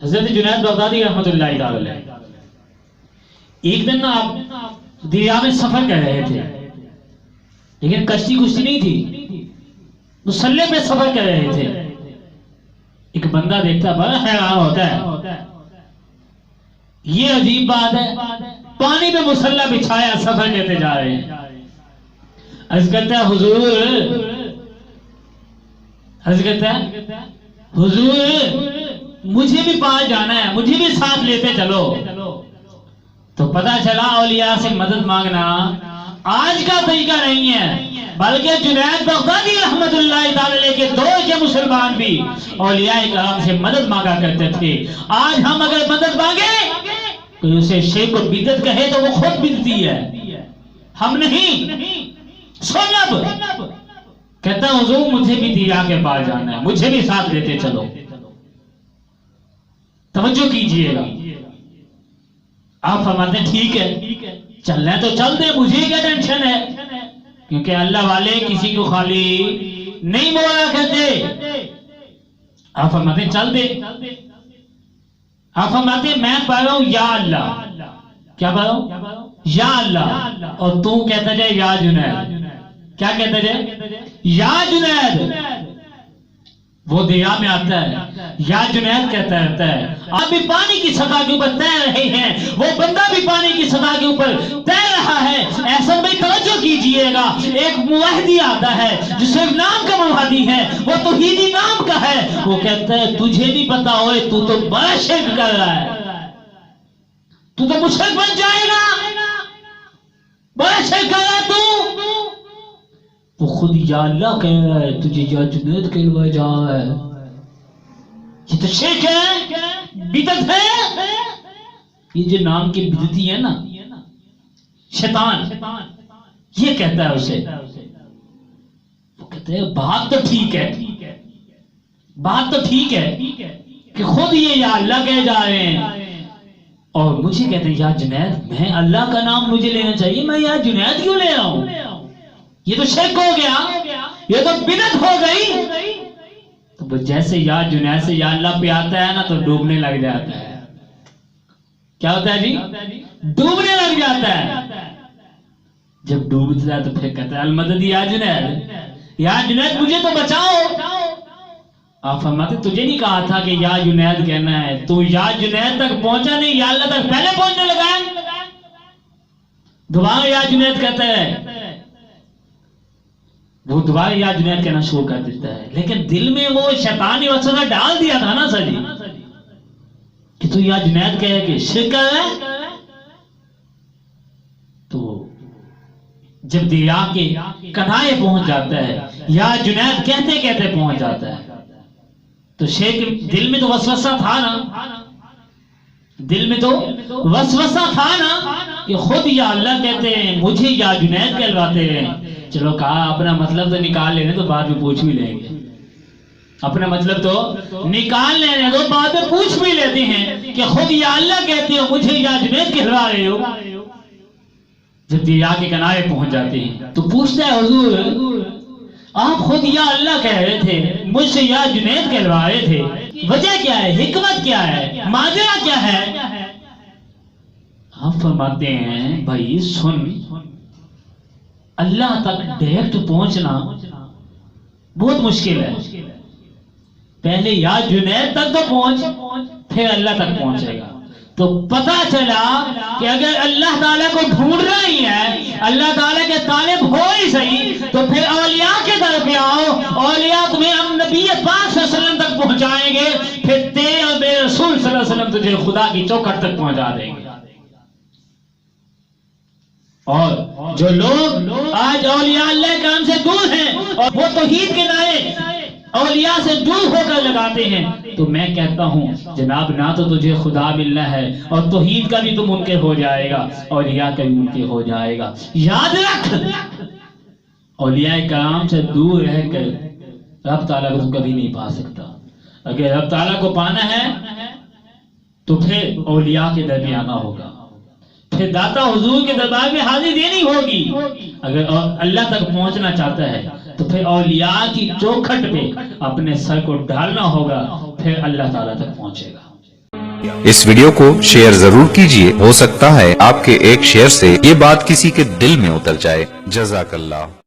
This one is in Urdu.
حضرت جنید بغدادی رحمۃ اللہ تعالی ایک دن آپ دریا میں سفر کر رہے تھے، لیکن کشتی نہیں تھی، مسلح پہ سفر کر رہے تھے۔ ایک بندہ دیکھتا بڑا حیران ہوتا ہے، یہ عجیب بات ہے، پانی میں مسلح بچھایا سفر کرتے جا رہے ہیں۔ عرض کرتا ہے حضور مجھے بھی پار جانا ہے، مجھے بھی ساتھ لیتے چلو۔ تو پتا چلا اولیاء سے مدد مانگنا آج کا طریقہ نہیں ہے، بلکہ جنید بغدادی رحمت اللہ تعالی کے دور کے مسلمان بھی اولیاء کرام سے مدد مانگا کرتے تھے۔ آج ہم اگر مدد مانگے کوئی اسے شرک و بدعت کہے تو وہ خود بدعتی ہے، ہم نہیں۔ سنب کہتا حضور مجھے بھی دریا کے پار جانا ہے، مجھے بھی ساتھ لیتے چلو۔ توجہ کیجئے گا، آپ فرماتے ہیں ٹھیک ہے چلنا ہے تو چل دے، مجھے کیا ٹینشن ہے، کیونکہ اللہ والے کسی کو خالی نہیں مولا کرتے۔ آپ فرماتے ہیں چل دے، آپ فرماتے ہیں میں پڑھ رہا ہوں یا اللہ، کیا پڑھ رہا ہوں یا اللہ، اور تو کہتا جائے یا جنید۔ کیا کہتا جائے یا جنید، وہ دریا میں آتا ہے یا جنید کہتا رہتا ہے۔ آپ بھی پانی کی سطح کے اوپر تیر رہے ہیں، وہ بندہ بھی پانی کی سطح کے اوپر تیر رہا ہے۔ ایسا میں توجہ کیجئے گا، ایک موحدی آتا ہے جو صرف نام کا موحدی ہے، وہ توحیدی نام کا ہے، وہ کہتا ہے تجھے بھی پتا ہوئے تو بڑا شرک کر رہا ہے، تو مشرک بن جائے گا، بڑا شرک کر رہا ہے تو وہ خود یا اللہ کہہ رہا ہے، تجھے یا جنید کہلوا جا رہا ہے۔ یہ تو شرک ہے، بدعت ہے۔ یہ جو نام کی بدعتی ہے نا، شیطان یہ کہتا ہے اسے، وہ کہتے ہیں بات تو ٹھیک ہے، بات تو ٹھیک ہے کہ خود یہ یا اللہ کہے جا رہے ہیں اور مجھے کہتے ہیں یا جنید، میں اللہ کا نام مجھے لینا چاہیے، میں یا جنید کیوں لے رہا ہوں؟ یہ تو شرک ہو گیا، یہ تو بدعت ہو گئی۔ تو جیسے یا جنید سے یا اللہ پہ آتا ہے نا تو ڈوبنے لگ جاتا ہے۔ کیا ہوتا ہے جی؟ ڈوبنے لگ جاتا ہے۔ جب ڈوبتا ہے تو پھر کہتا ہے المدد یا جنید، یا جنید مجھے تو بچاؤ۔ آپ فرماتے تجھے نہیں کہا تھا کہ یا جنید کہنا ہے، تو یا جنید تک پہنچا نہیں، یا اللہ تک پہلے پہنچنے لگا ہے۔ دوبارہ یا جنید کہتا ہے، وہ دوبارہ یا جنید کہنا شروع کر دیتا ہے، لیکن دل میں وہ شیطانی وسوسہ ڈال دیا تھا نا سر جی کہ تو یا جنید کہے کہ شرک کر رہا ہے۔ تو جب دریا کے کنارے پہنچ جاتا ہے، یا جنید کہتے کہتے پہنچ جاتا ہے، تو شیخ دل میں تو وسوسہ تھا نا، دل میں تو وسوسہ تھا نا کہ خود یا اللہ کہتے ہیں، مجھے یا جنید کہلواتے ہیں۔ چلو کہا اپنا مطلب تو نکال لینے تو بعد میں پوچھ بھی لیں گے، اپنا مطلب تو نکال لینے تو بعد میں پوچھ بھی لیتے ہیں کہ خود یا اللہ کہتے ہو، مجھے یا جنید کہلوا رہے ہو۔ جب دریا کے کنارے پہنچ جاتے ہیں تو پوچھتا ہے حضور آپ خود یا اللہ کہہ رہے تھے، مجھ سے یا جنید کہلوا رہے تھے، وجہ کیا ہے، حکمت کیا ہے، ماجرا کیا ہے؟ آپ فرماتے ہیں بھائی سن، اللہ تک ڈائریکٹ پہنچنا بہت مشکل ہے، پہلے یا جنید تک تو پہنچ، پھر اللہ تک پہنچے گا۔ تو پتا چلا کہ اگر اللہ تعالیٰ کو ڈھونڈ رہا ہی ہے، اللہ تعالیٰ کے طالب ہو ہی صحیح، تو پھر اولیاء کے طرف آؤ، اولیاء تمہیں ہم نبی پاک صلی اللہ علیہ وسلم تک پہنچائیں گے، پھر تیرے اور میرے رسول صلی اللہ علیہ وسلم تجھے خدا کی چوکھٹ تک پہنچا دیں گے۔ اور جو لوگ آج اولیاء اللہ کرام سے دور ہیں اور وہ توحید کے نعرے اولیاء سے دور ہو کر لگاتے ہیں، تو میں کہتا ہوں جناب نہ تو تجھے خدا ملنا ہے اور توحید کا بھی تو منکر ہو جائے گا، اولیاء کا بھی منکر ہو جائے گا۔ یاد رکھ، اولیاء کرام سے دور رہ کر رب تعالیٰ کو کبھی نہیں پا سکتا۔ اگر رب تعالیٰ کو پانا ہے تو پھر اولیاء کے در میں آنا ہوگا، پھر داتا حضور کے دربار میں حاضری دینی ہوگی۔ اگر اللہ تک پہنچنا چاہتا ہے تو پھر اولیاء کی چوکھٹ پہ اپنے سر کو ڈالنا ہوگا، پھر اللہ تعالیٰ تک پہنچے گا۔ اس ویڈیو کو شیئر ضرور کیجئے، ہو سکتا ہے آپ کے ایک شیئر سے یہ بات کسی کے دل میں اتر جائے۔ جزاک اللہ۔